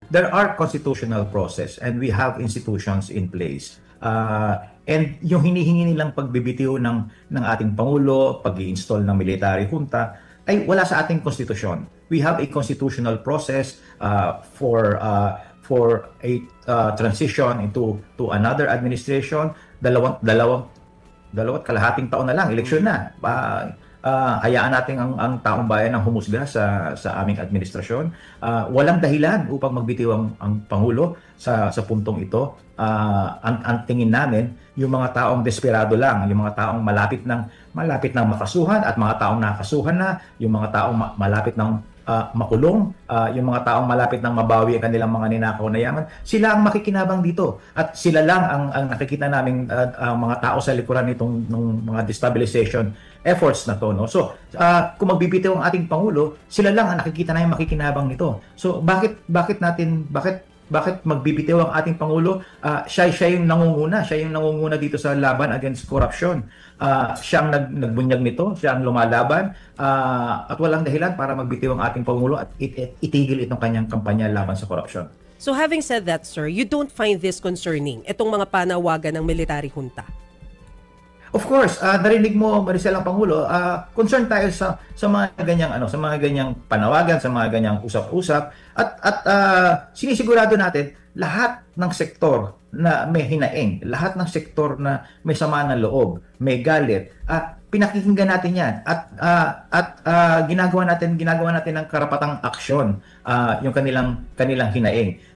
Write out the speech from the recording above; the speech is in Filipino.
there are constitutional process and we have institutions in place. And yung hinihingi nilang pagbibitiw ng ating Pangulo, pag-i-install ng military junta, ay wala sa ating konstitusyon. We have a constitutional process for a transition into to another administration. Dalawat kalahating taon na lang, eleksyon na. Hayaan natin ang taong bayan ang humusga sa aming administrasyon. Walang dahilan upang magbitiw ang Pangulo sa puntong ito. Ang tingin namin, yung mga taong desperado lang, yung mga taong malapit ng makasuhan at mga taong nakasuhan na, yung mga taong malapit ng makulong, yung mga taong malapit ng mabawi ang kanilang mga ninakaw na yaman, sila ang makikinabang dito. At sila lang ang nakikita namin mga tao sa likuran nitong mga destabilization efforts na to. No? So, kung magbibitiw ang ating Pangulo, sila lang ang nakikita namin makikinabang nito. So, bakit magbibitiw ang ating Pangulo? Siya yung nangunguna. Siya yung nangunguna dito sa laban against corruption. Siya ang nagbunyag nito. Siya ang lumalaban. At walang dahilan para magbitiw ang ating Pangulo at itigil itong kanyang kampanya laban sa corruption. So having said that, sir, you don't find this concerning, itong mga panawagan ng military junta? Of course, narinig mo, Maricel, ang Pangulo, concern tayo sa mga ganyang panawagan, sa mga ganyang usap-usap at sinisigurado natin lahat ng sektor na may hinaing, lahat ng sektor na may sama ng loob, may galit, pinakikinggan natin 'yan at ginagawa natin ng karapatang aksyon yung kanilang hinaing.